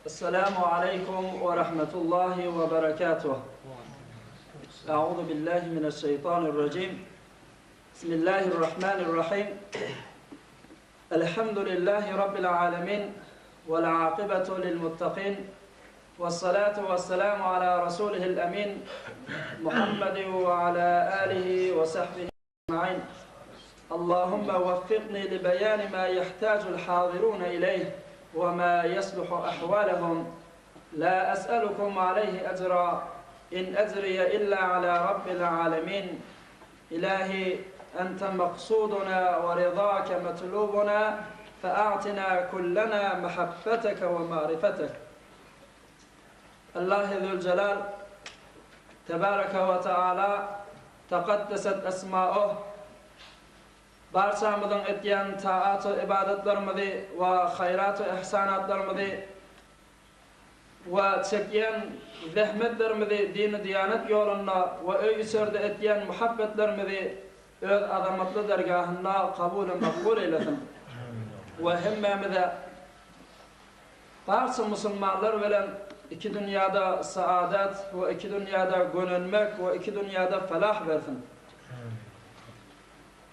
السلام عليكم ورحمة الله وبركاته. أعوذ بالله من الشيطان الرجيم. بسم الله الرحمن الرحيم. الحمد لله رب العالمين والعاقبة للمتقين والصلاة والسلام على رسوله الأمين محمد وعلى آله وصحبه أجمعين. اللهم وفقني لبيان ما يحتاج الحاضرون إليه وما يصلح أحوالهم. لا أسألكم عليه أجرا إن أجري إلا على رب العالمين. إلهي أنت مقصودنا ورضاك مطلوبنا فأعطنا كلنا محبتك ومعرفتك. الله ذو الجلال تبارك وتعالى تقدست أسماؤه barçamızın etken taat-ı ibadetlerimizi ve hayrat-ı ihsanatlarımızı ve çeken zahmetlerimizi din-i diyanet yolunda ve öysörde etken muhabbetlerimizi öz azamatlı dergahında kabul-ü makbul eylesin. Ve hemmemize barça Müslümanlar veren iki dünyada saadet ve iki dünyada gönülmek ve iki dünyada felah versin.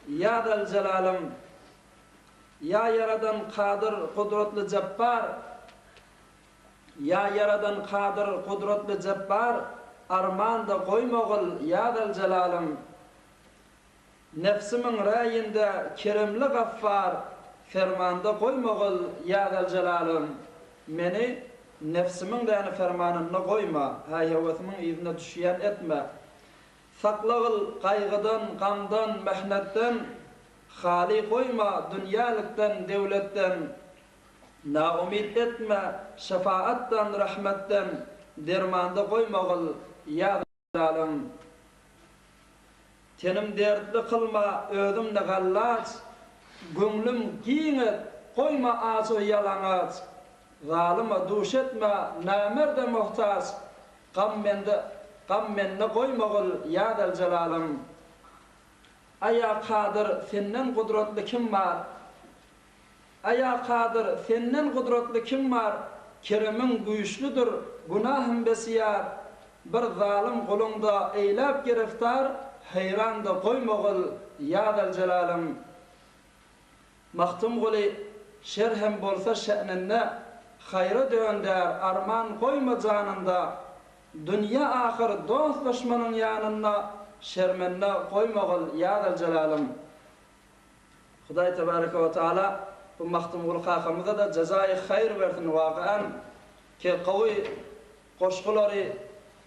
Ya del Celal'im, ya yaradan kadir kudretli cebbar, ya yaradan kadir kudretli cebbar, armanda koymağıl ya del Celal'im, nefsimin rayinde kerimli gaffar, fermanda koymağıl ya del Celal'im, meni nefsimin de fermanını koyma, hayvetimin izine düşüyen etme. Saklağıl kaygıdan, gamdan, mehnetten, hali koyma dünyalıktan, devletten, naumid etme, şefaattan, rahmetten, dermanda koymağıl ya Zalım. Tenim dertli kılma, ödüm ne gallaç, gönlüm giyinet, koyma ağzı yalanat, zalıma duş etme, namerde muhtaç, Gam menne koymağıl ya del Celal'im. Aya kadir senden kudretli kim var? Aya kadir senden kudretli kim var? Kerimin güçlüdür, günahım besiyar. Bir zalim kulunda eylap giriftar, heyranda koymağıl ya del Celal'im. Mahtum guli şerhem bolsa şe'ninne, hayrı dönder, arman koyma canında. Dünya ahir dost düşmanın yanına şermenne koymağıl ya del Celal'im. Huday Tebareke ve Teala bu mahtumul hakamıza da cezayı hayır versin vakıan ki kavi koşkuları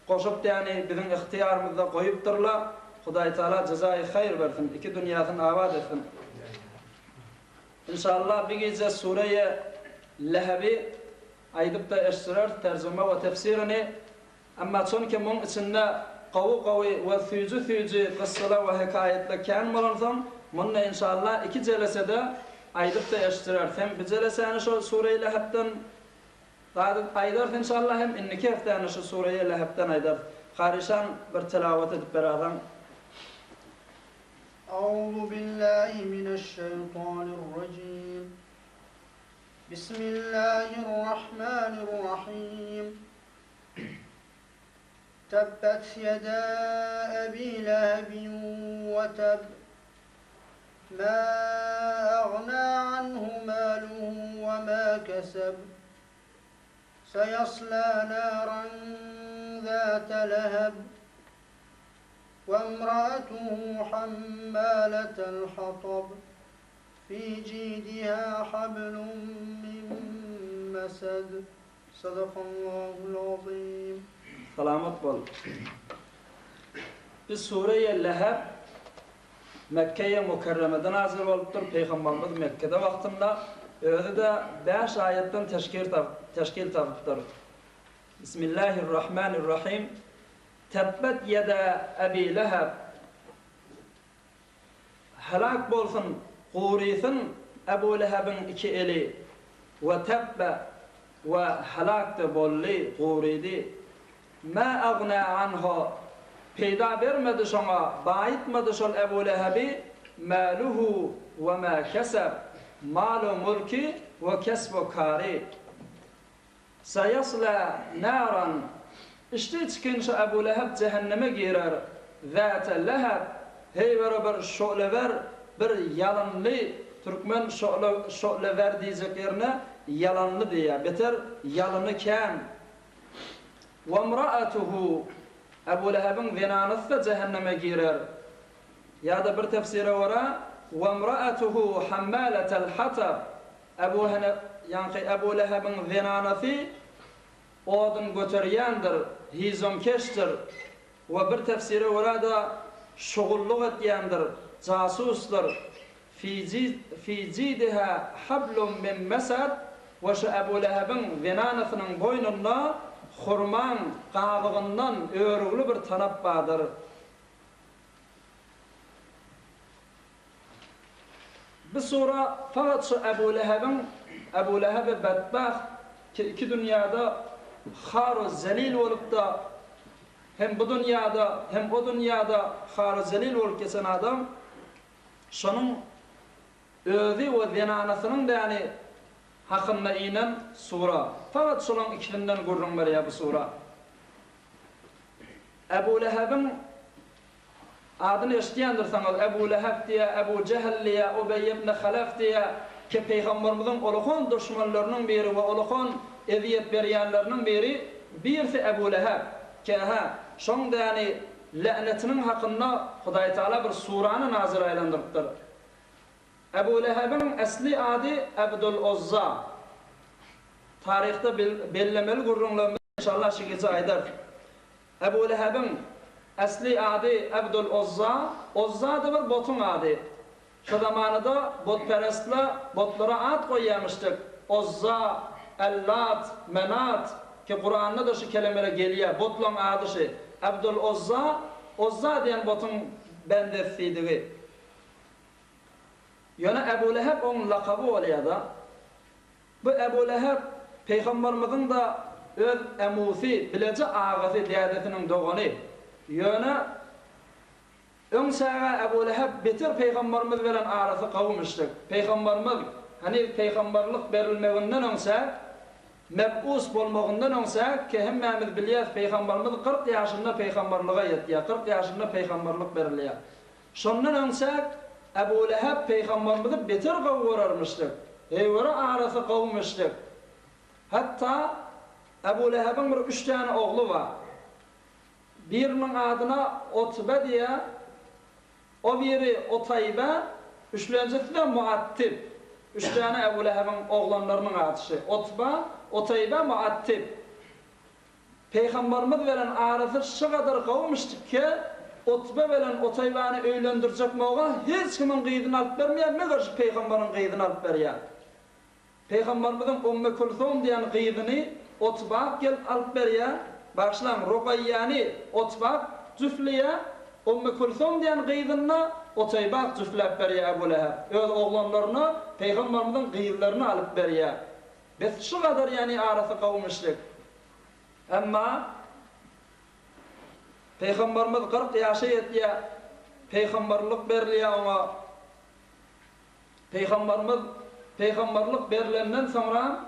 koşup yani bizim ihtiyarımızda koyuptırla Huday Teala cezayı hayır versin. İki dünyasını avad etsin. İnşallah bir gece Sure-i Leheb'i aydıp da eştirer tercüme ve tefsirini. Ama çünkü bunun içinde qavi ve fücü kıssalar ve hikayetle kan bulunsam, bununla inşallah iki celesede aydıp da eştirer. Hem bir celeseni şu Sure-i Leheb'den aydar inşallah hem inniki hefteni şu Sure-i Leheb'den aydar. Harişan bir tilavet edip beraber. Euzu billahi mineşşeytanirracim. Bismillahirrahmanirrahim. تبت يدا أبي لهب وتب ما أغنى عنه ماله وما كسب سيصلى نارا ذات لهب وامرأته حمالة الحطب في جيدها حبل من مسد صدق الله العظيم. Selamet bol. Biz Sure-i Leheb Mekke'ye mükerremeden nazil olupdur. Peygamberimiz Mekke'de vaktinde özü de 5 ayetten teşkil tapıptır. Bismillahirrahmanirrahim. Tebbet yeda Ebi Leheb. Helak bolsun, qurisin Ebu Leheb'in iki eli ve tebbe ve helak de bolli, quridi. Ma agna anhu peyda vermedi şona, bayitmedi şol Ebu Leheb'i maluhu ve ma keseb malu mulki ve kesbu kari sayasla naran. İşte çıkınca Ebu Leheb cehenneme girer. Zâte leheb. Heyvere bir şo'lever, bir yalanlı Türkmen şo'lever diyecek yerine yalanlı diye. Beter yalanı kem. Ve imra'atuhu. Ebu Leheb'in zinanısı da cehenneme girer. Ya da bir tefsire vara ve imra'atuhu hammaletel hatab. Ebu Leheb'in zinanısı odun götürýändir, hizomkeşdir. Ve bir tefsiri vara da şogulluk etýändir, casusdur. Fi cidiha hablum min mesad. Ve şu Ebu Leheb'in zinanasının boynunda hurman qağığından örüglü bir tanap bardır. Bu sura fakat şu Ebu Leheb'i bedbaht ki iki dünyada xar-ı zelil olup da hem bu dünyada hem o dünyada xar-ı zelil olup geçen adam şunun özü ve zinanasının da yani hakkında inen sura. Fakat şunun ikisinden gurrun ya bu sura. Ebu Leheb'in adını eşitýändirsiňiz, Ebu Leheb diye, Ebu Cehel diye, Ubey ibn Halef diye ki Peygamberimizin olukon düşmanlarının biri ve olukon eziyet berýänleriniň biri birisi Ebu Leheb. Ki şoňda yani lanetinin hakkında Hudaý Taala bir surany nazir aýlandyrypdyr. Ebu Leheb'in asli adı Abdul Uzza. Tarihte bellemeli gurrunlarımız inşallah şikici aydar. Ebu Leheb'in asli adı Abdul Uzza. Uzza da bir botun adı. Şu zamanında botperestler botlara ad koyyamıştık. Uzza, Ellat, Menat ki Kur'an'da da şu kelimeler geliyor. Botlan adı şey. Abdul Uzza, Uzza diyen botun bendesiydi. Yani Ebu Leheb onun lakabı oluyor da. Bu Ebu Leheb Peygamberimizin da öz emusi, bilece ağası diyadetinin doğunu. Yani önsağa Ebu Leheb bitir Peygamberimiz veren arası kavmuştuk. Peygamberimiz hani peygamberlik verilmeğinden önse meb'us bolmağından önse ki hemmemiz biliyoruz Peygamberimiz 40 yaşında peygamberliğe yetiyor. 40 yaşında peygamberlik veriliyor. Şondan önse Ebu Leheb Peygamberimizi bitir kavurarmıştık. Heyvara arası kavmuştuk. Hatta Ebu Leheb'in bir 3 tane oğlu var. Birinin adına Utbe diye, o biri Utaybe, üçüncüsü de Muattib. 3 tane Ebu Leheb'in oğlanlarının adışı. Utbe, Utaybe, Muattib. Peygamberimiz veren arası şu kadar kavmuştuk ki Utbe bilen Utaybe'ni öýlendirjek moga hiç kimin gıydını alıp bermeýär, meger Peygamberin gıydını alıp berýär. Peygamberimizin Ümmü Kulthum diýen gıydını Utbe gel alıp berýär. Başlan Ruqayyani Utbe cüfleýär, Ümmü Kulthum diýen gıydyny Utaybe cüflep berýär Ebu Leheb. Öz oğlanlaryny Peygamberimizin gıydylaryny alıp berýär. Biz şu kadar yani arasy kavmuşlyk. Amma Peygamberimiz 40 yaşa yetýär. Peygamberlik berilýär ona. Peygamberlik berilenden sonra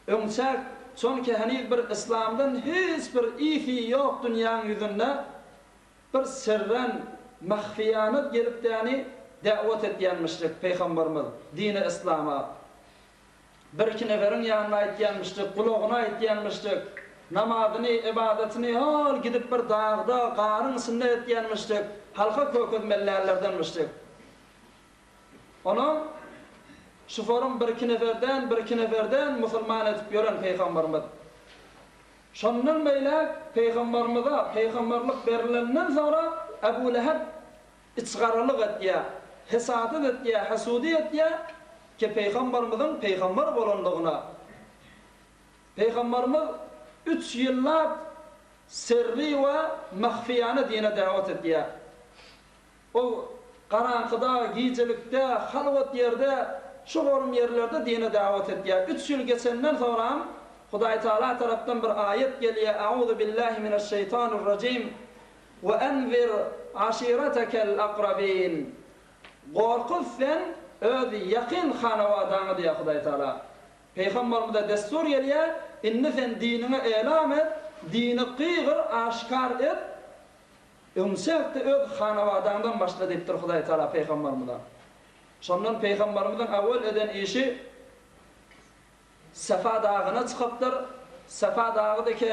öňçek çonki hani bir İslamdan hiç bir ifi yok dünyanın yüzünde bir sirren mahfiyanet gelip de yani davet etýänmişdik Peygamberimiz dini İslam'a. Bir iki neferin yanına etýänmişdik, kulagyna etýänmişdik. Namazyny, ibadetini hal gidip bir dağda, qarın sünnet etýänmişdik. Halka köketmellerlerdenmişdik. Onu şuforun bir iki neferden musulman etip gören Peygamberimiz. Şondan beýle Peygamberimize peygamberlik berilenden sonra Ebu Leheb içgaralyk etýär, hesadet etýär, hasudi etýär ki Peygamberimizin peygamber bolandygyna. Peygamberimiz 3 yıllar sirri ve mahfiyane dine davet etýär. O qaranqyda, giycelikde, halwat yerde, şu gorun yerlerde dine davet etýär. 3 yıl geçenden sonra Hudaý Taala tarapdan bir ayet gelýär. Auzu billahi mineşşeytanirracim. Ve enzir aşiretekel aqrabin. Gorkuz sen öz yakın hanawadaňy diýär Hudaý Taala. Peygamberimize destur geliyor, inni sen dinini elam et, dini qiyğir, aşkar et, ümsekti öz hanavadandan başla deyiptir Hudaý Taala Peygamberimize. Şondan Peygamberimizin awal eden işi Safa dağına çıkıptır. Safa dağıdaki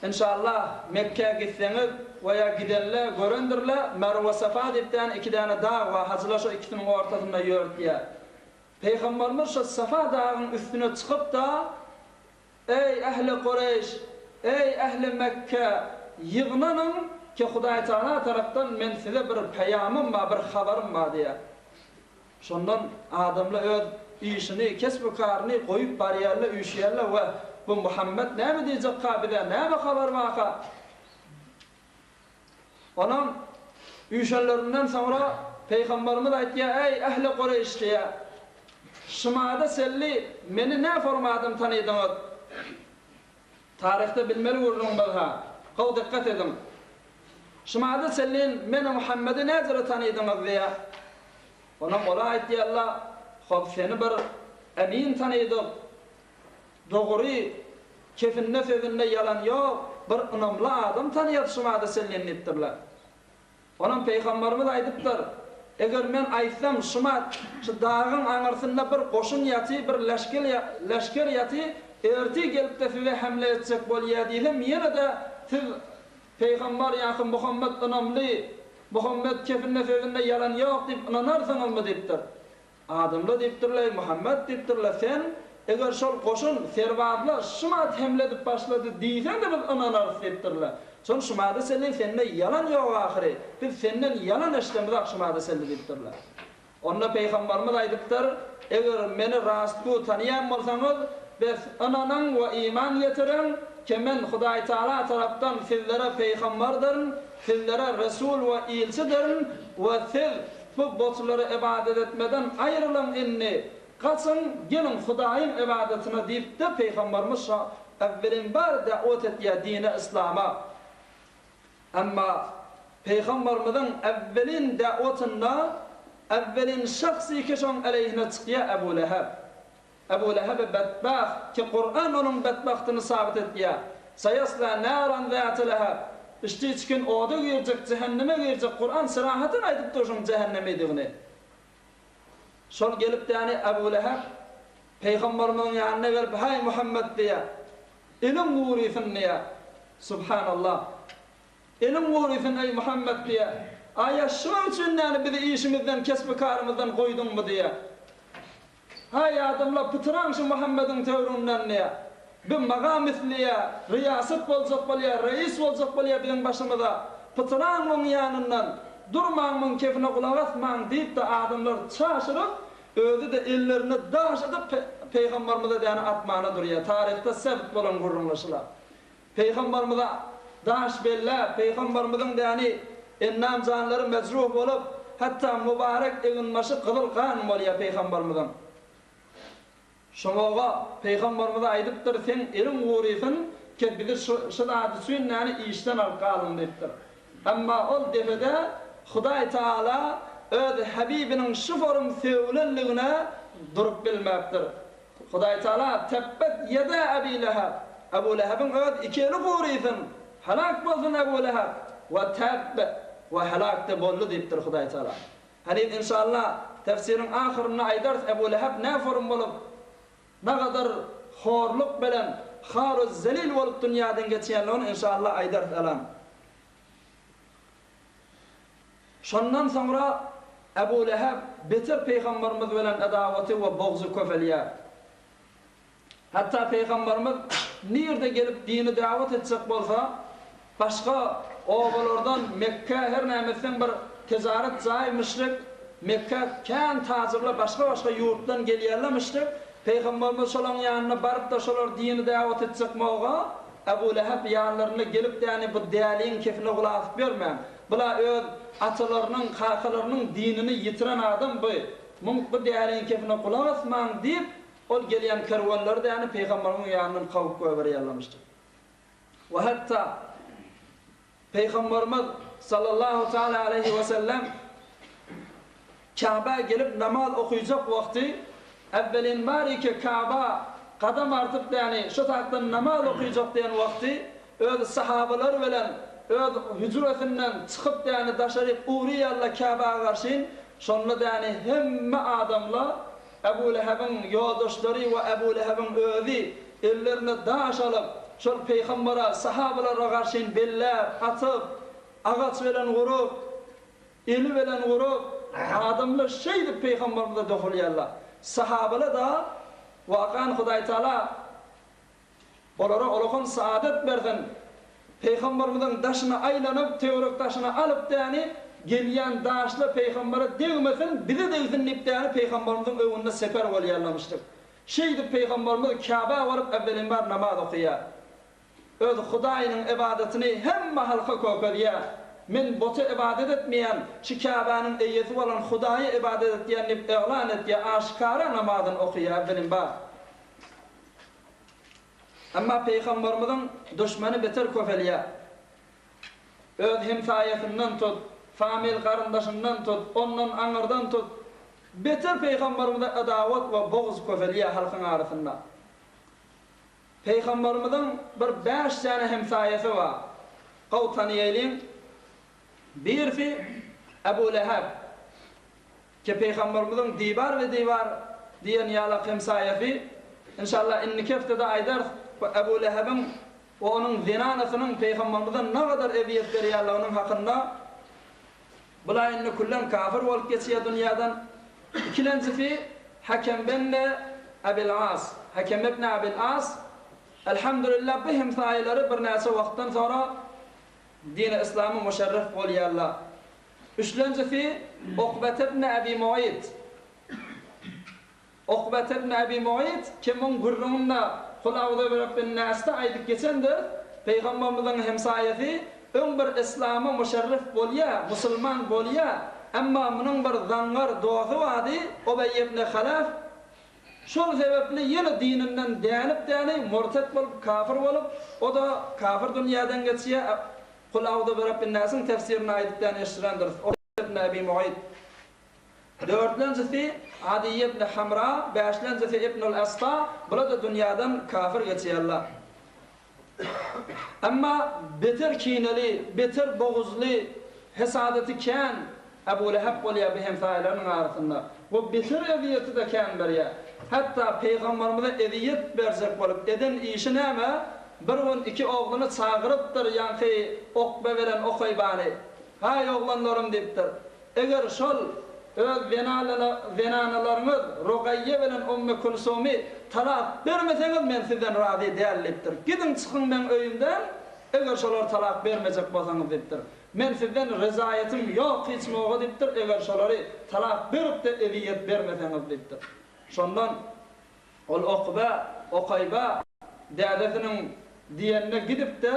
inşallah Mekke'ye gitseniz veya gidenler görendirler. Merve Safa deyipten iki tane dağ var. Hazırlaşa ikisinin ortasında yört diye. Peygamberimiz şu Safa dağının üstüne çıkıp da ey ehli Kureyş, ey ehli Mekke yığınanın ki Hudaý Taala taraftan men size bir peyamım var, bir haberim var diye. Şondan adamlar öz işini, kesb-i koyup bariyerle, üşüyerle ve bu Muhammed ne mi diyecek kabide, ne mi haber vaka? Onun üşenlerinden sonra Peygamberimiz ayet ya ey ehli Kureyş diye şımada selli meni ne formadım tanıydınız? Tarihte bilmeli vurdum bana. Qav dikkat edin. Şımada sellin meni Muhammed'i nezire tanıydınız diye. Onun ola ayet ya Allah xob seni bir emin tanıydık. Doğru kefinne sözünde yalan yok. Bir ınamlı adam tanıyat şımada sellin ettirler. Onun Peygamberimiz aydıptır. Eger men aýsam şumat şu dağın aňarsynda bir goşun ýaty, bir leşker ýaty, erti gelip de size hamle etsek bolýar diýsem, ýene de siz Peygamber ýa-da Muhammed ynamly, Muhammed kefinne sözünde yalan ýok diýip inanarsyňyzmy diýipdir. Adamlar diýipdirler, Muhammed diýipdirler, sen eger şol goşun serwatla şumat hamle edip başlady diýsen de biz inanarys diýipdirler. Son şumada senden yalan yok ahire. Biz senden yalan eşlemiz şumada senden deyipdirler. Onda Peygamberimiz aydypdyr, eger meni rastgı tanıyan bolsaňyz, biz ananan ve iman getirin ki men Hudaý Taala tarapdan sizlere peygamberdirin, sizlere resul ve elçidirin ve siz bu botları ibadet etmeden ayrılın inni. Kaçın gelin Hudaýyň ibadetine deyip de Peygamberimiz evvelin bar davet etdiği dine İslam'a. Ama Peygamberimizin evvelin davetinde evvelin şahsi kişinin aleyhine çıkıyor Ebu Leheb. Ebu Leheb bedbaht ki Kur'an onun bedbahtını sabit ediyor. Sayasla naran zâti leheb. İşte içkin oda girecek, cehenneme girecek. Kur'an sırahatın aydıp duruşun cehenneme ediğini. Şol gelip de yani Ebu Leheb Peygamberimizin yanına gelip hay Muhammed diye ilim uğrifin diye. Subhanallah. Elim uğrifin ey Muhammed diye. Aya şu için yani bizi işimizden, kesb-i koydun mu diye. Hay adamla pıtıran şu Muhammed'in tevrundan diye. Bir maqam misliye, riyaset bolacak bolya, reis bolacak bolya bizim başımıza. Pıtıran onun yanından, durmağımın kefine kulak asmağın deyip de adamlar şaşırıp, özü de ellerini daşıdıp Peygamberimize de yani atmağına duruyor. Tarihte sebit olan gurrunlaşılar. Peygamberimize daş bella, Peygamberimizin de yani ennam canları mecruh bolup, hatta mübarek eginmaşı kızıl kan bolýar Peygamberimizin. Şoňa Peygamberimiz aýdypdyr, sen erim uğrifin ki bizi şu hadisyn yani işten alqalın diýipdir. Amma ol defede Hudaý Taala öz Habibinin şu form sevlenligine durup bilmepdir. Hudaý Taala tebbet yeda Ebi Leheb. Ebu Leheb'in öz ikili uğrifin halak bolsun Ebu Leheb ve tebbe ve halak da bollu diýipdir Hudaý Taala. Hani inşallah tefsirin ahirine aýdars Ebu Leheb ne form bolup ne kadar horluk bilen haruz zelil bolup dünýäden geçýänligini inşallah aýdars alam. Şondan sonra Ebu Leheb beter Peygamberimiz bilen adawaty we bogzy köfelýär. Hatta Peygamberimiz nirde gelip dini davet etsek bolsa, başka oğullardan Mekke her nämesen bir tezaret jaý müşrik, Mekke kän tazirle başka yurtdan gelýärler müşrik. Peygamberimiz şolaryň ýanyna baryp da şolar dini davet etsek moga, Ebu Leheb ýanlaryna gelip de yani bu däliň kefine gulak asyp bermän. Bula öz atalarynyň, kakalarynyň dinini yitiren adam bu. Mung bu däliň kefine gulak asman diýip ol gelýän kerwanlar da yani Peygamberimiň ýanyna kawup goýberýärmişdir. Ve hatta Peygamberimiz sallallahu taala aleyhi ve sellem Kabe'ye gelip namaz okuyacak vakti evvelin bari ki Kaaba kadam artıp yani şu takdan namaz okuyacak diyen vakti öz sahabalar bilen öz hücretinden çıkıp yani daşarıp uğrayarla Kabe'ye karşıyın. Şonla yani hemme adamla Ebu Leheb'in yoldaşları ve Ebu Leheb'in özü ellerini daş alıp şol peygambara sahabalara karşıyın beller atıp ağaç bilen vurup eli bilen vurup adamlar şeydi peygamberimize dokuluyarlar. Sahabalar da vakan Huday Teala olara olakon saadet berden peygamberimizin daşına aylanıp teorik daşına alıp yani gelyen daşlı peygambere değmesin bize değsin deyip yani peygamberimizin önünde sefer oluyarlamıştık. Şeydi peygamberimiz Kabe'ye varıp evvelin var namaz okuyor. Öz Huday'ın ibadetini hem halka kokuyor. Men botu ibadet etmeyen, şu Kabe'nin eyyeti olan Huday'ı ibadet etmeyen deyip e'lan ettiği aşikara namazını okuyor evvelin var. Ama peygamberimizin düşmanı beter köfeliyor. Öz hemsayetinden tut, famil karındaşından tut, ondan anırdan tut. Beter peygamberimize adavet ve boğuz köfeliyor halkın arasında. Peygamberimizin bir 5 tane hemsayesi var. Qav tanıyalım. Birisi Ebu Leheb. Ki peygamberimizin divar ve divar diyen yalak hemsayesi. İnşallah inni keftede aydar Ebu Leheb'in ve onun zinanasının peygamberimizden ne kadar eziyet veriyorlar onun hakkında. Bula inni kullan kafir olup geçiyor dünyadan. İkincisi Hakem bin Ebil As. Hakem ibn Ebil As elhamdülillah bu hemsayeleri bir nese vakitten sonra din-i İslam'ı müşerref oluyorlar. Üçüncüsü Ukbet ibn Ebi Muayt. Ukbet ibn Ebi Muayt kimin gurrununda Kul a'udhu bi rabbin nas'ta aydık geçendir. Peygamberimizin hemsayesi ön bir İslam'ı müşerref oluyor, Müslüman oluyor. Ama bunun bir zangar doğası vardı. Ubey ibn Halaf şol sebeple yine dininden dayanıp murtet olup kafir olup o da kafir dünyadan geçiyor. Kul a'udhu bi rabbin nas'ın tefsirini aydıktan eştirendir. Ukbet ibn Ebi Muayt. Dörtlüncüsü Adi ibn Hamra, beşlincüsü İbnül Asqa, burada da dünyadan kafir geçiyorlar. Ama beter kineli, beter boğuzlu hesadeti ken Ebu Leheb oluyor bir hemsayelerinin arasında. Bu beter eziyeti de ken veriyor. Hatta peygamberimize eziyet verecek olup eden işi neyme? Bir gün iki oğlunu çağırıptır yankı okbe veren okaybani. Hay oğlanlarım deyiptir. Eğer şol öz venanalarınız Rugayye bilen Ümmü Kulsum'i talak vermeseniz men sizden razı değerliptir. Gidin çıkın ben öyümden, eğer şolar talak vermeyecek bolsanız deyiptir. Men sizden rezayetim yok hiç moğu deyiptir, eğer şoları talak verip de eziyet vermeseniz deyiptir. Şondan ol Okayba dədəsinin diyenine gidip de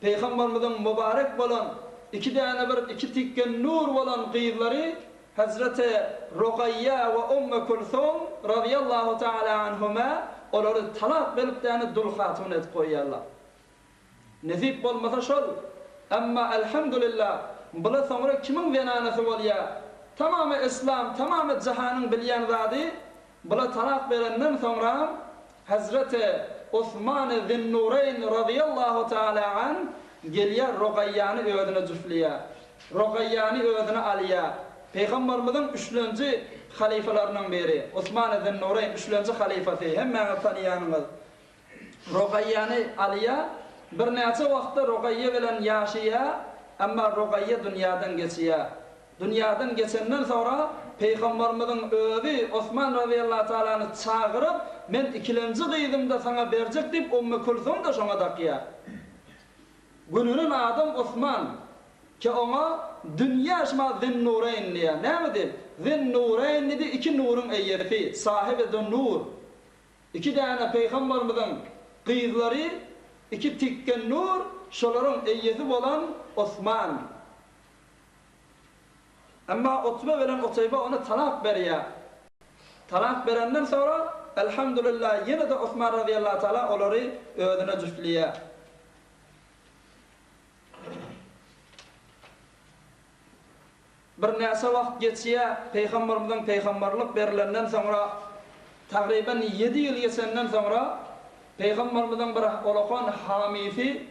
Peygamberimizin mübarek olan iki tikken nur olan kıyıları Hazreti Rugayye ve Ümmü Kulthum radıyallahu ta'ala anhuma onları talak verip de dul hatun et koyarlar. Nezip olmasa şol. Ama elhamdülillah bula sonra kimin venanesi oluyor? Tamamı İslam, tamamı cihanın bilyen zadi bula talak verenden sonra Hazreti Osman-ı Zinnureyn radıyallahu ta'ala an geliyor Rugayye'ni ödüne cüfliye. Rugayye'ni ödüne aliye. Peygamberimizin üçüncü halifelerinden biri. Osman-ı Zinnureyn üçüncü halifesi. Hemen tanıyanınız. Rugayye'ni aliye. Bir neçe vakti Rugayye bilen yaşaya ama Rugayye dünyadan geçiyor. Dünyadan geçenden sonra Peygamberimizin özü Osman radıyallahu ta'ala'nı çağırıp men ikilenci kıydımda sana verecek deyip Ümmü Kulthum da şuna dakıya. Gününün adam Osman ki ona dünya isma Zinnureyn diye. Ne mi deyip? Zinnureyn dedi iki nurun eyyerifi. Sahibi de nur. İki tane Peygamberimizin kıyızları iki tikken nur şoların eyyeti olan Osman. Ama Utbe bilen Utayba onu talak veriyor. Talak verenden sonra elhamdülillah yine de Osman radıyallahu ta'ala onları ödüne cüfliyor. Bir neyse vakt geçiyor Peygamberimizden peygamberlik verilenden sonra Takriben 7 yıl geçenden sonra Peygamberimizden bir olaqan hamifi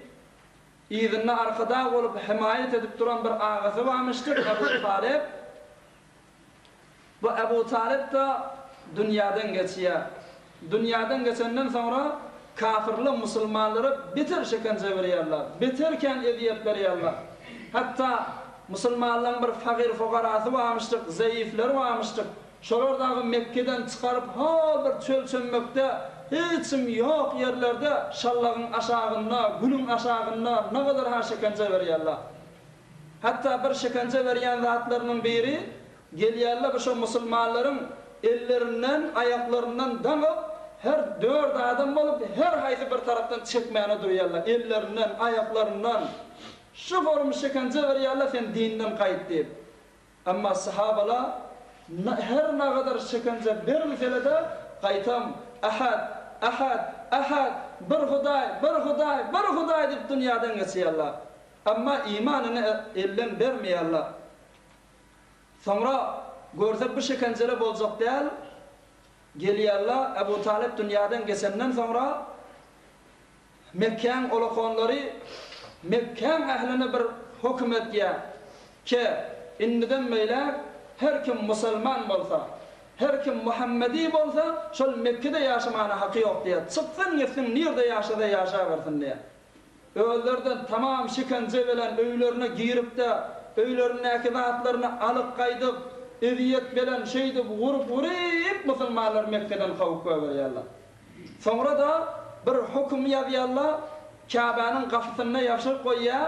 izinle arkada olup himayet edip duran bir ağası varmıştır, Ebu Talib. Bu Ebu Talib da dünyadan geçiyor. Dünyadan geçenden sonra kafirli Müslümanları bitir şekence veriyorlar. Bitirken eziyet veriyorlar. Hatta Müslümanların bir fakir fukarası varmıştır, zayıflar varmıştır. Şolardağı Mekke'den çıkarıp bir çöl çömmekte hiçim yok yerlerde şallağın aşağında, gülün aşağında ne kadar ha şekence veriyorlar. Hatta bir şekence veriyen zatlarının biri geliyorlar bu şu Müslümanların ellerinden, ayaklarından damıp her 4 adam olup her haysi bir taraftan çekmeyene duruyorlar. Ellerinden, ayaklarından şu formu şekence veriyorlar sen dininden kayıt deyip. Ama sahabalar her ne kadar şekence verilse de kaytam ahad, ahad, ahad, bir Huday deyip dünyadan geçiyorlar. Ama imanını elden vermiyorlar. Sonra görsek bu şekenceler olacak değil. Geliyorlar Ebu Talib dünyadan geçenden sonra Mekke'nin olaqanları Mekke'nin ehline bir hükümetge ki indiden böyle her kim Müslüman olsa, her kim Muhammedi olsa şol Mekke'de yaşamana hakkı yok diye. Çıksın gitsin nerede yaşadı yaşaversin diye. Öğlerden tamam şikence bilen öylerine girip de öylerine akidatlarını alıp kaydıp eziyet bilen şeydi vurup Müslümanlar Mekke'den kavuk veriyorlar. Sonra da bir hüküm yazıyorlar Kabe'nin kapısına yapışıp koyuyor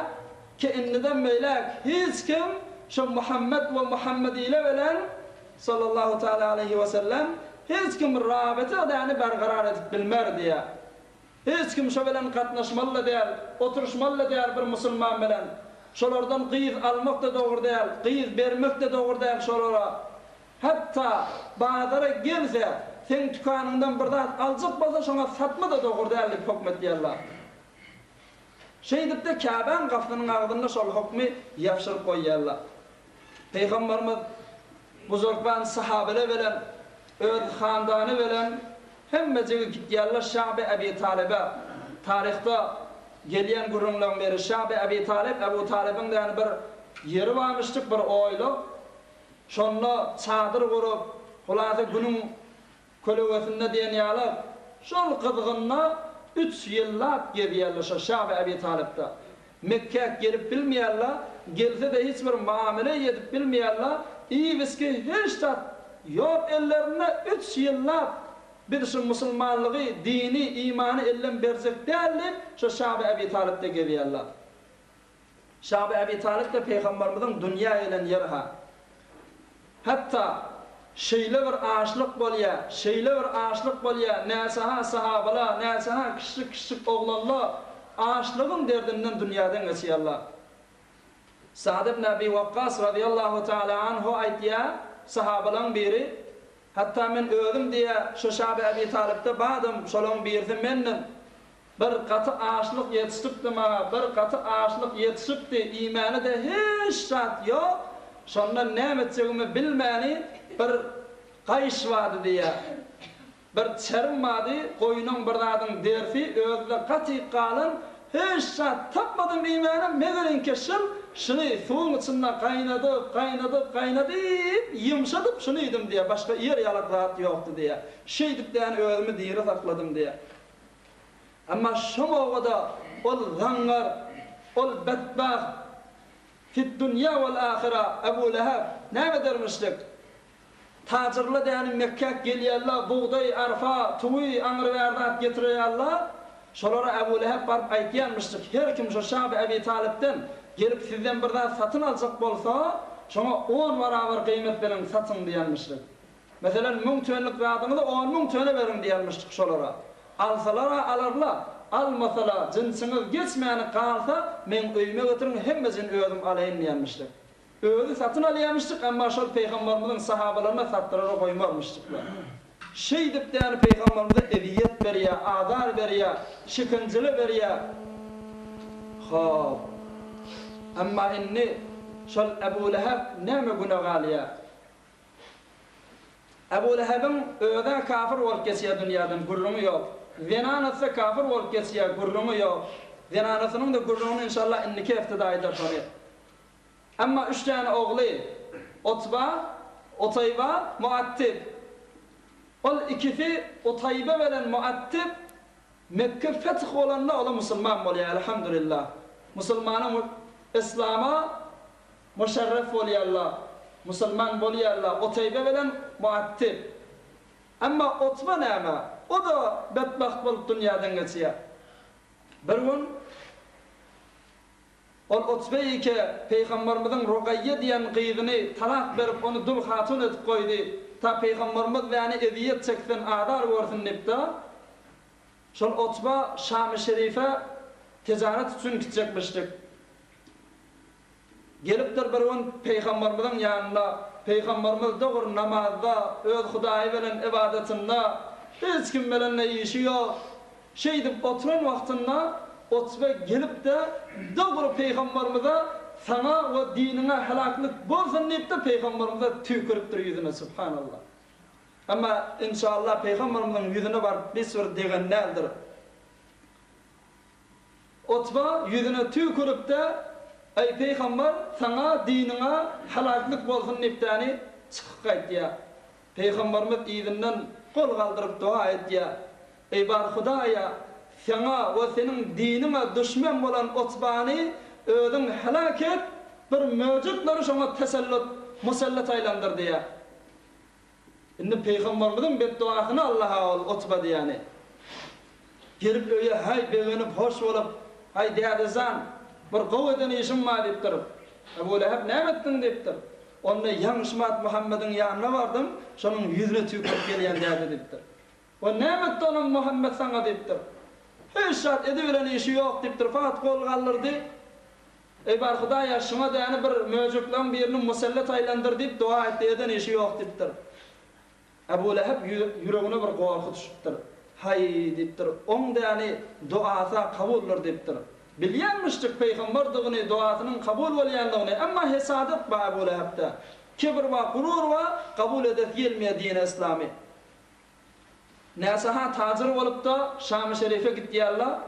ki inniden melek hiç kim şu Muhammed ve Muhammedi ile bilen sallallahu teala aleyhi ve sellem hiç kim rabıta yani berqarar edip bilmer diye. Hiç kim şu bilen katnaşmalı değil, oturuşmalı değil bir Müslüman bilen. Şolardan qıyız almak da doğru değil, qıyız vermek de doğru değil şolara. Hatta bazıları gelse, sen tükanından bir zat alacak bolsa şona satma da doğru değil dep hükmet diyorlar. Şey dep de Kabe'nin kapısının ağzında şol hükmü yapışırıp koyuyorlar. Peygamberimiz buzurgan sahabeler bilen, öz handanı bilen hemmece gitdiyorlar Şabi Ebi Talib'e. Tarihte gelen gurundan beri Şabi Ebi Talib, Ebu Talib'in de yani bir yeri varmıştık, bir oyluk. Şonla çadır kurup, hulası günün kölövesinde deniyorlar. Şol kızgınla 3 yıllap gidiyorlar Şabi Ebi Talib'de. Mekke'ye gelip bilmiyorlar, gelse de hiçbir muamele edip bilmiyorlar. İyi viski hiç tat yok ellerine 3 yıllap bir şu Müslümanlığı, dini, imanı ellen berzek değerli şu Şabi Ebi Talib'de geliyorlar. Şabi Ebi Talib de Peygamberimizin dünya ile yerha. Hatta şeyle bir ağaçlık bolya, nesaha sahabalar, nesaha kişik oğlanlar ağaçlığın derdinden dünyadan geçiyorlar. Sa'd ibn Abi Waqqas radıyallahu teala anhu aytiya sahabaların biri hatta men özüm diye şu Şabi Ebi Talib'de badım şolun birdi menden bir katı ağaçlık yetişipdi ma bir katı ağaçlık yetişipdi imanı da hiç şart yok şondan ne eteceğimi bilmeni bir kayış vardı diye bir çerim vardı koyunun bir dadın dersi özde katı kalın hiç şart tapmadım imanım megelin keşil şunu suyun içinde kaynadı yumşadıp şunu yedim diye başka yer yalak rahat yoktu diye şey dip de yani özümü diri sakladım diye ama şu moğada ol zangar ol bedbağ fit dünya vel ahira Ebu Leheb ne edermiştik tacirli de yani Mekke geliyorlar buğday arpa tuğuy anır verdat getiriyorlar şolara Ebu Leheb barıp aytyanmıştık her kim şu Şabi Ebi Talib'den gelip sizden bir daha satın alacak bolsa, şuna 10 barabar kıymet verin satın diyenmiştik. Mesela 1000 tönlük zadını da 10.000 töne verin diyenmiştik şolara. Alsalara alırlar, almasalar cinsiniz geçmeyeni kalsa, men öyme götürün hemmezin özüm alayın diyenmiştik. Özü satın alayamıştık ama şol Peygamberimizin sahabalarına sattırarak koymamıştıklar. Şey dip de yani Peygamberimize eviyet veriyor, azar veriyor, şıkıncılı veriyor. Hop. Amma inni şol Ebu Leheb neme günah galiya. Ebu Leheb'in öde kafir olup geçiyor dünyadan, gurrumu yok. Zenanası kafir olup geçiyor, gurrumu yok. Zenanasının da gurrumunu inşallah inniki iftida eder tabi. Ama 3 tane oğlu, Utba, Utayba, Muattib. Ol ikisi Utayba veren Muattib, Mekke fetih olanla ola Müslüman oluyor elhamdülillah. Müslümanı İslam'a müşerref oluyorlar. Müslüman oluyorlar. Utayba veren Muattib. Ama Utba näme? O da bedbaht bolup dünyadan geçiyor. Bir gün ol Utba'yı ki Peygamberimizin Rugayye diyen kıyığını talak verip onu dul hatun edip koydu. Ta Peygamberimiz yani eziyet çeksin, adar görsün nepte. Şol Utba Şam-ı Şerif'e ticaret için gidecekmiştik. Gelipdir bir gün Peygamberimizin yanına, Peygamberimiz doğru namazda, öz Hudayi bilen ibadetinde, hiç kim bilenle işi yok. Şeydip oturan vaktinde Utba gelip de doğru Peygamberimize sana ve dinine helaklık bolsun deyip de Peygamberimize tükürüptür yüzüne, subhanallah. Ama inşallah Peygamberimizin yüzüne var bir sürü degen neldir. Utba yüzüne tükürüp de ey Peygamber sana dinine helaklık bolsun deyip de çıkıp kayıt ya. Peygamberimiz izinden kol kaldırıp dua et ya. Ey bar Hudaya sana ve senin dinine düşman olan Utba'nı özün helak et, bir mevcutları şuna musallat aylandır diye. Şimdi Peygamberimizin bedduasını Allah'a ol Utba diyani. Gelip öyle hay beğenip hoş olup hay deyadizan bir kuvveten işim var deyip durup Ebu Leheb ne ettin deyip durup onunla yanışmat Muhammed'in yanına vardım şunun yüzüne tükürüp geleyen deyadi deyip durup o ne etti onun Muhammed sana deyip durup hiç şart ediveren işi yok deyip durup fakat kol kaldırdı. Ey bar Hudaya şuna da yani bir mevcutlan birinin musallat aylandır deyip dua etti eden işi yok deyip durup Ebu Leheb yüreğine bir korku düşüptür. Hay deyiptir. On da yani duasa kabuldur deyiptir. Bilyenmiştik Peygamberdiğini duasının kabul olyanlığını ama hesadet ba Ebu Leheb'de. Kibir ve gurur ve kabul edip gelmeye dini İslami. Nesaha tacir olup da Şam-ı Şerif'e gittiyarlar.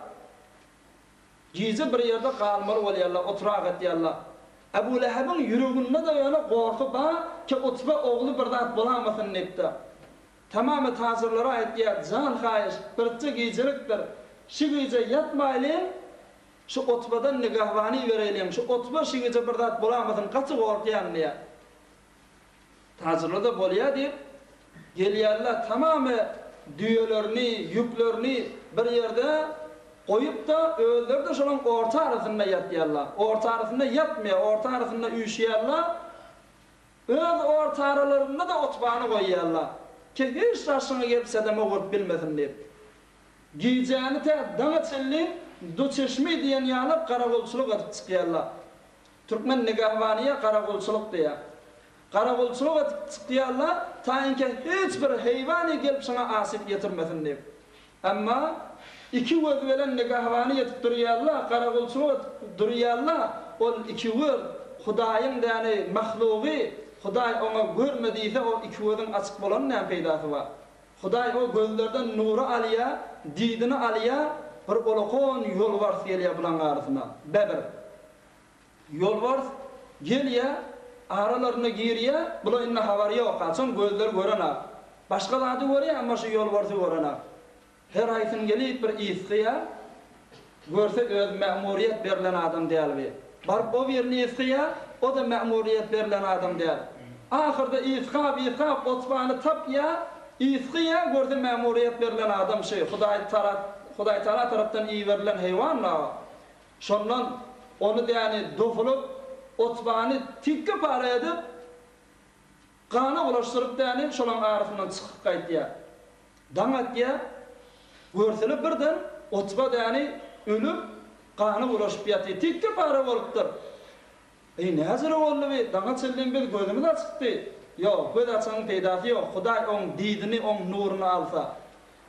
Gizi bir yerde kalmalı olayarlar, oturak etiyarlar. Ebu Leheb'in yüreğinde de öyle korku ba ki Utba oğlu bir zat bulamasın deyipti. Tamamı tazirlara ettiği can hayiş, pırtçı giyiciliktir. Şu giyce yatmayalım, şu Utba'dan nigahvani verelim. Şu Utba şu giyce bir zat bulamasın, kaçı korkuyan diye. Tazirler de bolya deyip, geliyarlar tamamı düğelerini, yüklerini bir yerde koyup da öldür de şunun orta arasında yatıyarlar. Orta arasında yatmıyor, orta arasında üşüyarlar. Öz orta aralarında da Utba'nı koyuyorlar. Ki hiç raşına gelip sedeme vurup bilmesin deyip. Giyeceğini de dana çellin, du çeşmi diyen yanıp karakolçuluk atıp çıkıyorlar. Türkmen nigahvaniye karakolçuluk diye. Karakolçuluk atıp çıkıyorlar, tainke hiçbir heyvani gelip sana asip getirmesin deyip. Ama iki vöz veren nigahvani yetip duruyorlar, karakolçuluk atıp duruyorlar, o iki vöz Hudayın yani mahluğu, Huday ona görmediyse o iki vözün açık bolan ne peydası var. Huday o gözlerden nuru alıya, didini alıya, bir olukon yol var geliyor bulan arasına. Beber. Yol var geliyor, aralarına giriyor, bula inna havariye okaçın gözler görene. Başka da adı görüyor ama şu yol varsa görene. Her ayetın gelip bir iskiye, görse öz memuriyet verilen adam değil. Barıp o birini iskiye, o da memuriyet verilen adam değil. Ahırda iskab, Utba'nı tapya, iskiye görse memuriyet verilen adam şey. Huday Teala taraftan iyi verilen hayvanla. Şondan onu da yani dofulup, Utba'nı tikki para edip, kanı ulaştırıp da yani şonun arasından çıkıp kayıt ya. Damat ya, görseli birden Utba da yani ölüp, kanı ulaşıp yatıyor. Tikki para oluptur. Ne hazır oldu be? Dana çelden bir gözümüz açıktı. Yok, göz açanın peydası yok. Huday on didini, on nurunu alsa.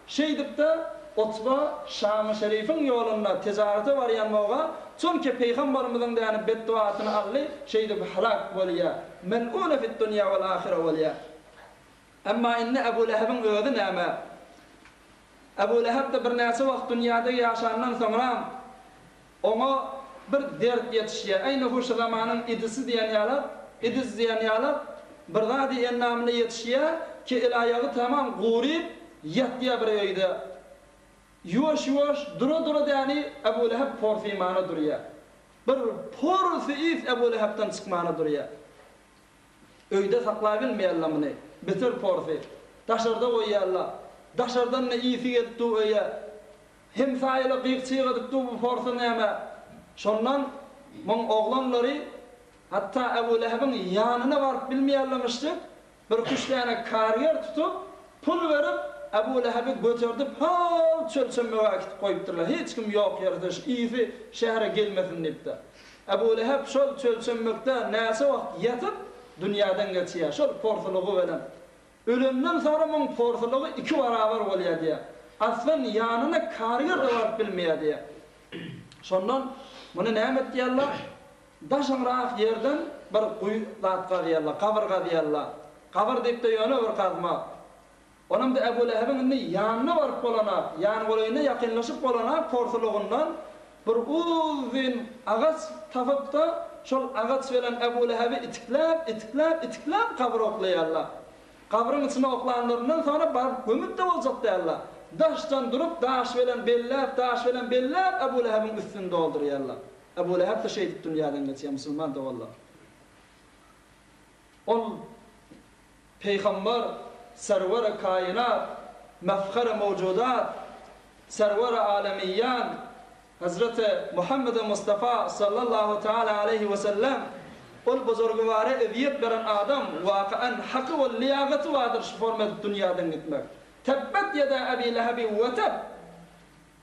Şey deyip de Utba Şam-ı Şerif'in yolunda tezarete var yanmağa. Çünkü Peygamberimizin de yani bedduasını aldı. Şey deyip halak oluyor. Mel'une fit dünya vel ahire oluyor. Amma inni Ebu Leheb'in özü näme? Ebu Leheb de bir näçe wagt dünýäde ýaşandan soňra ona bir dert ýetişýär. Aýna şu zamanyň idisi diýen ýalar, idis diýen ýalar bir zat diýen namly ýetişýär ki ilaýagy tamam guryp ýatýar bir öýde. Yuwaş dura däni Ebu Leheb porfimana durýar. Bir porfif Ebu Leheb'den çykmana durýar. Öýde saklay bilmeýärler bitir porfi. Daşarda goýýarlar. Daşardan ne iyisi geldi öýe. Hem saýla gyçygydyp bu porfi näme? Şondan mon oglanlary hatta Ebu Leheb'in ýanyna baryp bilmeýärlemişdi. Bir kuşlaryna karger tutup pul berip Ebu Leheb'i götürdüp hal çölçenmege gitip goýupdyrlar. Hiç kim ýok ýerde iyisi şähere gelmesin diýipdi. Ebu Leheb şol çölçenmekde näçe wagt ýatyp dünýäden geçýär. Şol porfulugy bilen. Ölümden sonra mon porfulugy 2 barabar bolýar diýär. Aslan ýanyna karger baryp bilmeýär diýär. Şondan muny näme diýerler? Daşanrak ýerden bir guý zatga diýerler, kabrga diýerler. Kabr diýip de ýöne bir kazma. Onam da Ebu Leheb'in ýanyna baryp bolanak, ýany goýyna ýakynlaşyp bolanak porsulugyndan bir uzun agaç tapyp da şol agaç bilen Ebu Leheb'i itiklap kabr oklaýarlar. Kabryň içine oklanlarından sonra baryp gömüp de boljak diýerler. Daşdan durup daş bilen bellep Ebu Leheb'in üstünde doldurýarlar. Ebu Leheb de şeýdip dünýäden geçýär, musulman da wallah. Ol Peygamber server-i kainat, mefkhar-ı mevcudat, server-i alemiyan, Hazreti Muhammed Mustafa sallallahu teala aleyhi ve sellem ol buzurguvare eziyet veren adam vakian hakkı ve liyagatı vardır şu format dünyadan gitmek. Tebbet yeda Ebi Leheb'i ve teb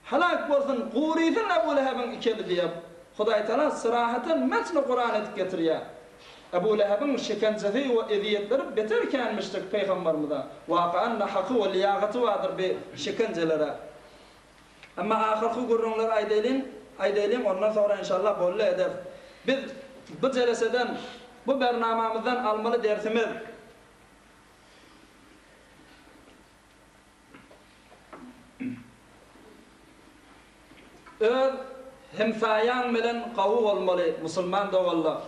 halak bolsun qurifin Ebu Leheb'in ikeli diyab Hudaý Taala sırahaten metni Kur'an edip getiriyor. Ebu Leheb'in şekencesi ve eziyetleri beterkenmiştik Peygamberimize. Vakian hakkı ve liyagatı vardır bir şekencelere. Ama ahirki gurrunlar aydelim ondan sonra inşallah bolle eder. Biz bu celeseden, bu bernamamızdan almalı dersimiz öz hemsayan bilen qawu olmalı, musulman da wallah.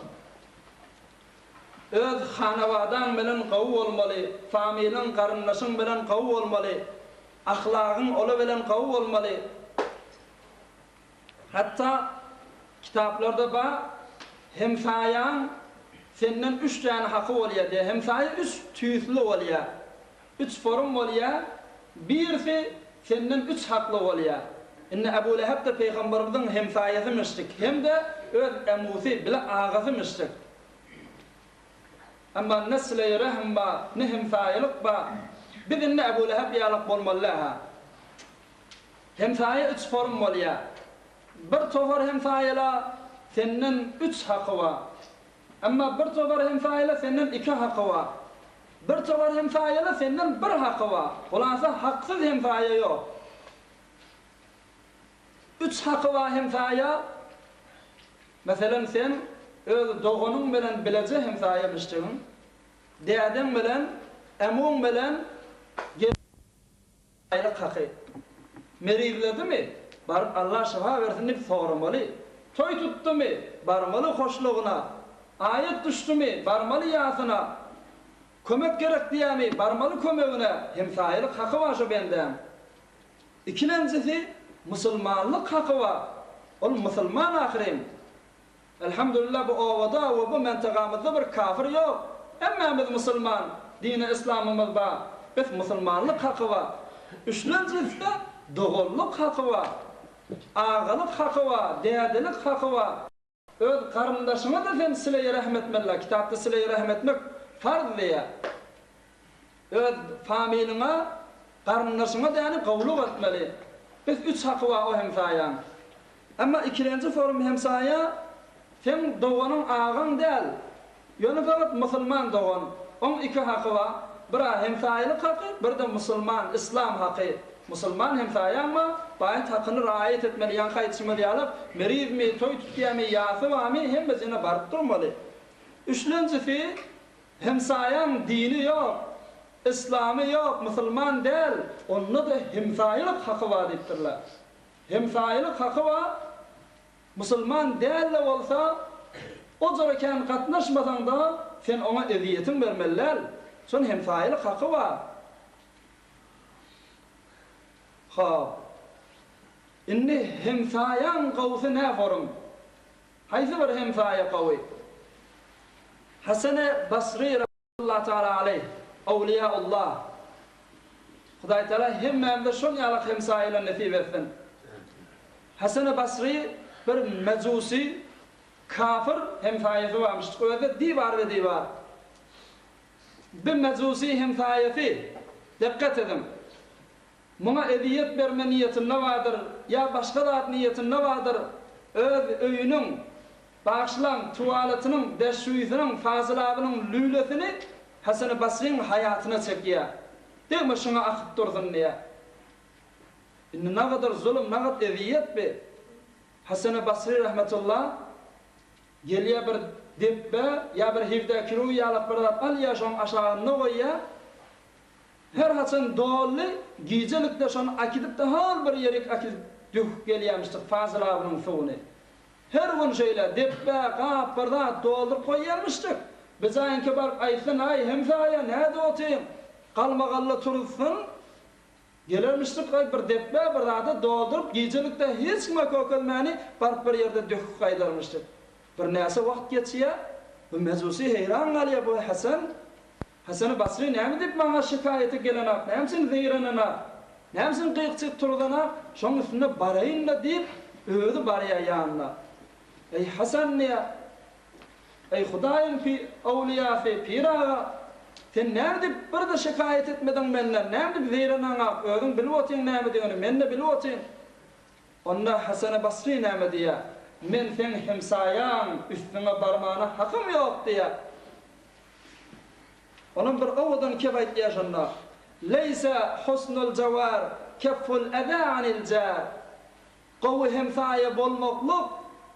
Öz hanavadan bilen qawu olmalı, familin qarındaşın bilen qawu olmalı, ahlagın ola bilen qawu olmalı. Hatta kitaplarda ba hemsayan senden 3 tane hakkı bolýar diye. Hemsaya 3 tüýsli bolýar. 3 form bolýar. Birisi senden 3 hakly bolýar. Inne Ebu Leheb de Peygamberimizin hemsayasymışdyk. Hem de öz emusi bile ağasymışdyk. Amma nesle rahma ne hemsayalyk ba biz inne Ebu Leheb ýalyk bolmalyha. Hemsaya 3 form bolýar. Bir tofar hemsayala senden 3 hakkı var. Ama bir tofar hemsayala senden 2 hakkı var. Bir tofar hemsayala senden 1 hakkı var. Olasa haksız hemsaya yok. 3 hakkı var hemsaya. Mesela sen öz doğunun bilen bilece hemsaya biçtiğin. Däden bilen, emun bilen ayrı hakkı. Merizledi mi? Barıp Allah şifa versin diye sormalı. Toy tuttu mu? Barmalı hoşluğuna. Ayet düştü mü? Barmalı yasına. Kömek gerek diye mi? Barmalı kömeğine. Hemsayelik hakkı var şu benden. İkincisi Müslümanlık hakkı var. Ol Müslüman ahirim. Elhamdülillah bu ovada ve bu mentegamızda bir kafir yok. Ama biz Müslüman. Dini İslam'ımız var. Biz Müslümanlık hakkı var. Üçüncüsü de doğulluk hakkı var. Ağalık hakkı var, dädilik hakkı var. Öz karındaşına da sen sile-i rahmetmelle, kitapta sile-i rahmetmek farz diye. Öz familine, karındaşına da yani qawluk etmeli. Biz 3 hakkı var o hemsayan. Ama ikinci form hemsaya, sen doğanın ağın değil. Yönü fakat Müslüman doğan. Onun 2 hakkı var. Bir hemsayelik hakkı, bir de Müslüman, İslam hakkı. Müslüman hemsaya ama bayat hakkını riayet etmeli, yanka yetişmeli alıp, meriz mi, toy tutkiya mi, yası var mı, hem bezine barıp durmalı. Üçüncüsü, hemsayan dini yok, İslamı yok, Müslüman değil. Onda da hemsayilik hakkı var deyiptirler. Hemsayilik hakkı var. Müslüman değil de olsa o zorken katnaşmasan da sen ona eziyetin vermeliler. Son hemsayilik hakkı var. Ha. İnni hemsayan kavsi ne forun? Haysi bir hemsaya kavi? Hasan-ı Basri Allah Teala aleyh, Awliyaullah. Hudaý Teala hemmemde şol ýaly hemsaýalar nasip etsin. Hasan-ı Basri bir mecusi, kafir hemsaýasy varmış. Öýde divar we divar. Bir mecusi hemsaýasy, dikkat edin. Muna eziyet berme niýetinde vardır, ya başga zat niýetinde vardır. Öz öýüniň bağışlan tuwalatynyň, deşüýüsiniň, fazylabynyň lülesini Hasan-ı Basri'nin hayatyna çekýär. Deme şuna akyp dursun diýe. Indi ne kadar zulüm, ne kadar eziyet be. Hasan-ı Basri rahmetullah gelýär bir debbe, ya bir hivde kiru yalıp bir al yaşam aşağına koyýar. Her haçan dolly gijelikde şon akidip de hal bir yerik akid dük gelýärmişdi fazylabynyň suwuny. Her gün şeýle debbe, gap birda doldurup koýýarmışdyk. Biz aýynky bar aýsyn ay hemsaýa näde otyň? Kalmagalla turulsun, gelermiştik bir debbe bir dada doldurup gijelikde hiç kime kökelmäni barıp bir yerde döküp gaýdarmışdyk. Bir näse wagt geçýär, bu mezusi heyran galýar bu Hasan-ı Basri näme dip maňa şikaýety gelenak, nämesin zeyranana, nämesin gıýkçyk turdana, şoň üstünde baraýyn da dip öýdi barýar ýanyna. Ey Hasan näme? Ey Hudaýyň awliýasy, piraga, sen näme dip bir de şikaýet etmeden menden, näme dip zeyranana, özüň bilip otyň näme diýeni, men de bilip otyň. Onda Hasan-ı Basri näme diýär? Men sen hemsayan üstüne barmağına hakkım yok diye. Onun bir ovadan kebayt yaşında. Leyse husnul cevar kefful eda anil car. Qawi hemsaya bolmokluk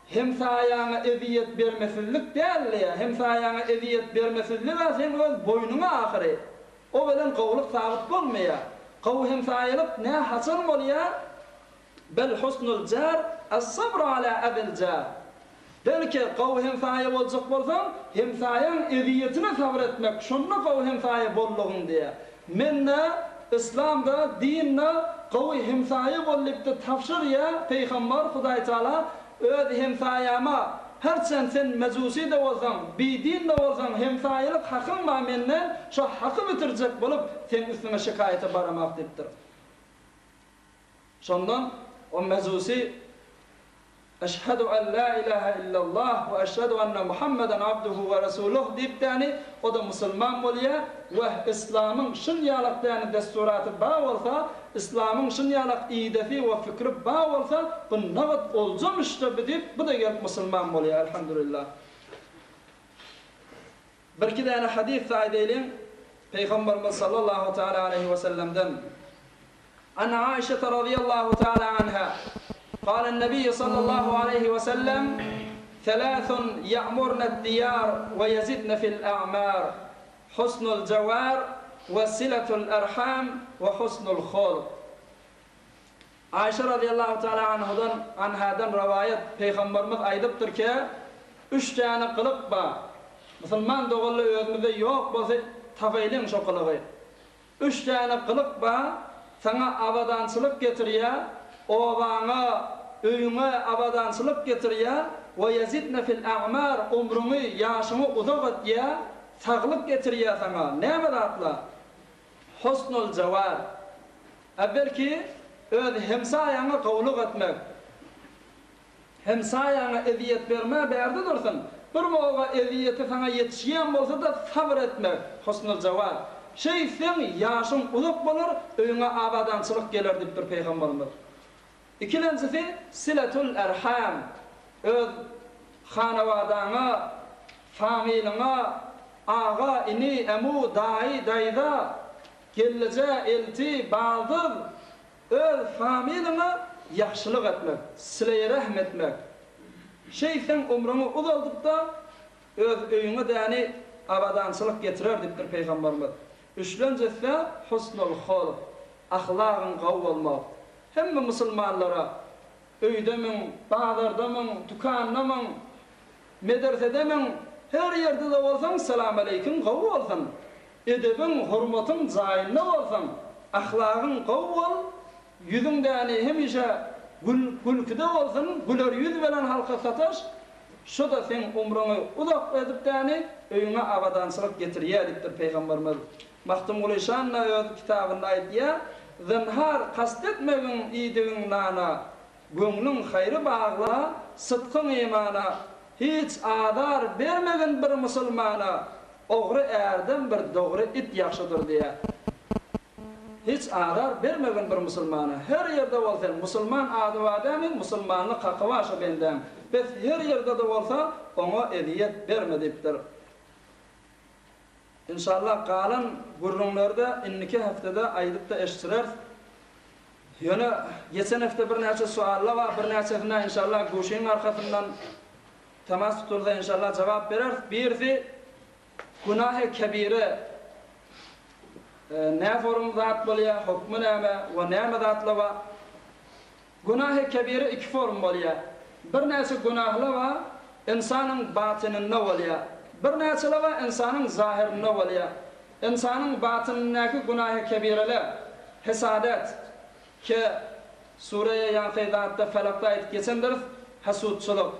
hemsayana eziyet bermesizlik değil ya. Hemsayana eziyet bermesizlik ve sen öz boynuna ahiri. O bilen qawluk sabit bolmaya. Qawi hemsayalık ne hasıl bolya? Bel husnul car as-sabr ala adil jar. Belki qaw hemsaýa boljak bolsaň, hemsaýaň eziyetine sabr etmek, şonda qaw hemsaýa bollugyň diýe. Menne İslamda, dinne qaw hemsaýa bolupdy tafsirýa Peýgamber Hudaý Taala öz hemsaýama herçen sen mezusi de bolsaň, bidin de bolsaň, hemsaýalyk hakyň bar menden, şo haky bitirjek bolup sen üstüne şikaýete baramak dipdir. Şondan o mezusi Eşhedü en la ilahe illallah ve eşhedü enne Muhammeden abduhu ve resuluh deyip däni o da musulman bolýar we İslamyň şun ýalyk däni desturaty ba bolsa, İslamyň şun ýalyk iýdefi we fikri ba bolsa, bu nawat oljamışdy deyip bu da gelip musulman bolýar elhamdülillah. Bir iki däne hadis saýda eýleň Peýgamberimiz sallallahu taala aleyhi ve sellemden an Aişe radıyallahu taala anha قال النبي صلى الله عليه وسلم ثلاث يأمرن الديار ويزدن في الأعمار حسن الجوار وصلة الأرحام وحسن الخلق. Ayşe radıyallahu teala anhadan rivayet Peygamberimiz aydypdyr ki, üç tane kılık ba. Müslüman doğullu özümüzde yok bolsa tafaýlyň şo kılıgy. Üç tane kılık ba, sana abadançylyk getirýär. Ovaňa, öýüňe abadançylyk getirýär we yazidna fil a'mar umruny ýaşyny uzak etýär, saglyk getirýär sana. Näme atla? Husnul jawar. Äwelki öz hemsaýaňa gowluk etmek. Hemsaýaňa eziyet berme berdi dursun. Bir moga eziyeti sana yetişýän bolsa da sabr etmek. Husnul jawar. Şey sen ýaşyň uzak bolar, öýüňe abadançylyk geler dipdir Peýgamberimiz. İkincisi silatul erham. Öz hanawadaňa, familiňa, aga, ini, emu, dahi, dayda, gelleje, elti, baldyr, öz familiňa ýaxşylyk etmek, sile rahm etmek. Şeysen umruny uzaldyp da öz öýüňe däni abadançylyk getirer dipdir Peýgamberimiz. Üçüncüsü husnul hulk, ahlakın qaw bolmak. Hemme musulmanlara öýdemin, bazardamin, dukandamin, medresedemin, her yerde de bolsaň salam aleykum qaw bolsun. Edebin, hurmatyn jaýynda bolsun. Ahlagyn qaw bol, yüzüňdäni hemişe gülkide bolsun, güler yüz bilen halka sataş. Şu da sen umruňy uzak edip däni öýüňe awadançylyk getirýärdir Peýgamberimiz. Mahtum Gulyşanna öz kitabynda aýdýar: "Zinhar kastetmegin iýdigiň nana, göňlüň haýry bagla, sytkyň imana, hiç adar bermegin bir musulmana, ogry erden bir dogry it ýaşydyr" diýär. Hiç adar bermegin bir musulmana, her ýerde bolsa musulman ady adamy, musulmanlyk haqqy başa benden. Biz her yerde de bolsa ona ediyet bermedipdir. İnşallah qalan gurrunlarda inniki haftada aýdypda eşdirer. Ýöne geçen hafta bir näçe suallar we bir näçesine inşallah goşyň arkasyndan temas tuturda inşallah jogap berer. Birisi günah-ı kebire ne form zat bolýar, hukmy näme we näme zatly we günah-ı kebire iki form bolýar. Bir näçe günahlar we insanyň batynynda bolýar. Bir näçeler we insanyň zahirinde bolýar. İnsanyň batynyndaky günah-ı kebireler hesadet ki Sure-i Yanfeydat'ta Felak'ta ayet geçendir, hasudçılık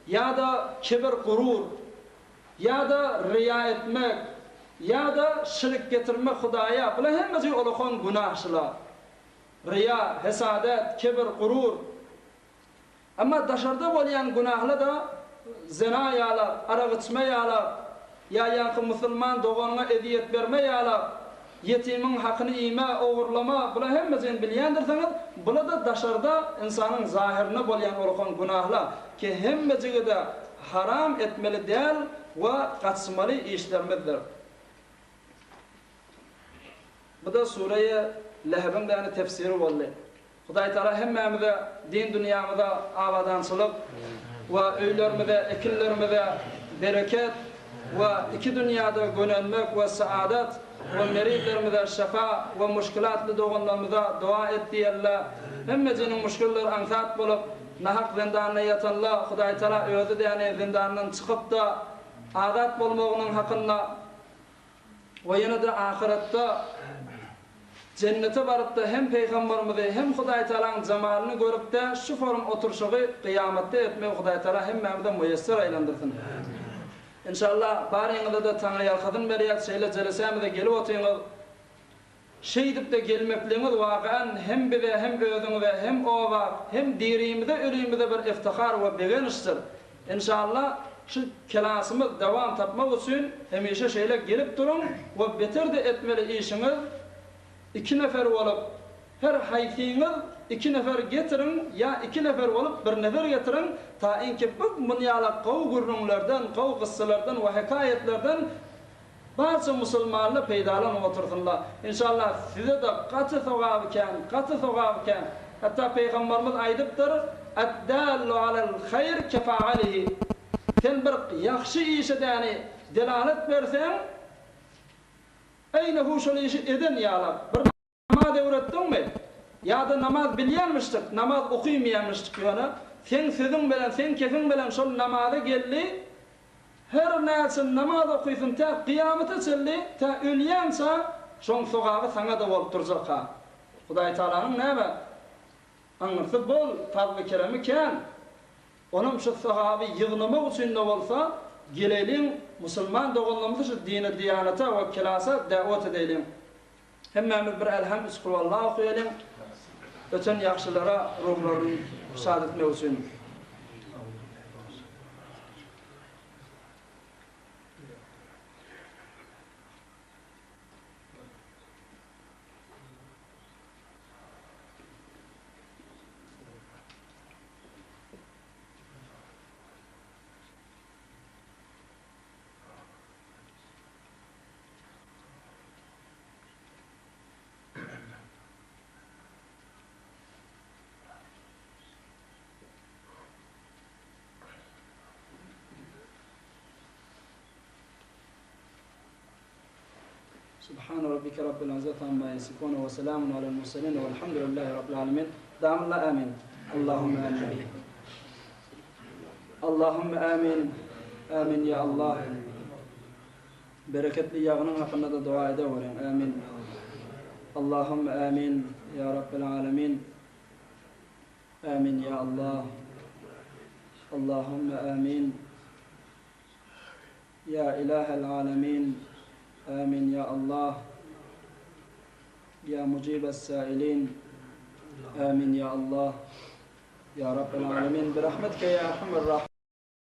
ya da kibir, gurur ya da riya etmek ya da şirk getirmek Hudaya, bula hemmesi olukon günahşılar. Riya, hesadet, kibir, gurur. Ama daşarda bolýan günahlar da zina ýalar, araq içme ýalar, ya ýa-da musulman doganyna ediyet berme ýalar, yetimin hakyny ýeme, ogurlama, bula hemmesini bilýändirsiňiz, bula da daşarda insanyň zahirine bolýan olukon günahlar ki hemmesini de haram etmeli däl we gaçmaly işlermezdir. Bu da Sure-i Lehb'in de tefsiri boldy. Hudaý Taala hemmemize din dünýamyza awadançylyk we öýlerimize, ekillerimize bereket we iki dünýäde gönelmek we saadat we meritlerimize şefa we müşkilatly doganlarymyza dua etdiýärler. Hemmejiniň müşkilleri ansat bolup nahak zindanyna ýatanlar Hudaý Taala özü de ýani zindandan çykyp da azat bolmagynyň hakynda we ýene de ahiretde cennete barıp da hem Peygamberimizi hem Hudaý Taalaň jamalyny görüp de şu form oturşugy kıyamatda etmek Hudaý Taala hemmemize müyesser aýlandyrsyň. İnşallah barýyňyzda da Taňry ýalkadyn berýär, şeýle jelesämizde gelip otyňyz. Şeýdip de gelmekliňiz wagyan hem bize hem özüňize hem owa hem dirimize ölümimize bir iftihar we begenişdir. İnşallah şu kelasymyz dowam tapmak üçin hemişe şeýle gelip durun we beter de etmeli işiňiz. İki nefer olup her hayfiňiz iki nefer getirin ya iki nefer olup bir nefer getirin ta inki bu munýalak gaw gurrunlardan, gaw gyssalardan we hekayetlerden barça musulmanlar peýdalanıp otursunlar. İnşallah size de gaty sowab iken, hatta Peýgamberimiz aýdypdyr: "Ad-dallu alal hayr kefa'alihi." Sen bir ýaxşy işe däni delalet berseň, ayna şol işi eden ýalar. Bir namaz öwretdiňmi? Ýa-da namaz bilýänmişdik, namaz okuýmaýanmışdyk ýöne. Sen sözüň bilen, sen kefiň bilen şol namaza geldi. Her näçe namaz okuýsun ta kıyamata çelli, ta ölýänçe şoň sogaby saňa da bolup durjak. Hudaý Taalanyň näme? Aňyrsy bol, fazly keremi ken. Onuň şu sogaby ýygnamak üçin de bolsa, geleliň musulman doganlarymyzy şu dine diýanata we kelasa dawat edelim. Hemmemiz bir elhamdülillah Allahu okuýalyň. Öten ýaxşylara ruhlaryny şad etmek üçin. سبحان ربك رب العزة عما يصفون وسلام على المرسلين والحمد لله رب العالمين. دعم الله آمين. اللهم آمين. اللهم آمين. آمين يا الله. بركة لي يغنم حقنا دعاء دور. آمين. اللهم آمين يا رب العالمين. آمين يا الله. اللهم آمين يا إله العالمين. آمين يا الله يا مجيب السائلين. آمين يا الله يا رب العالمين برحمتك يا أرحم الراحمين.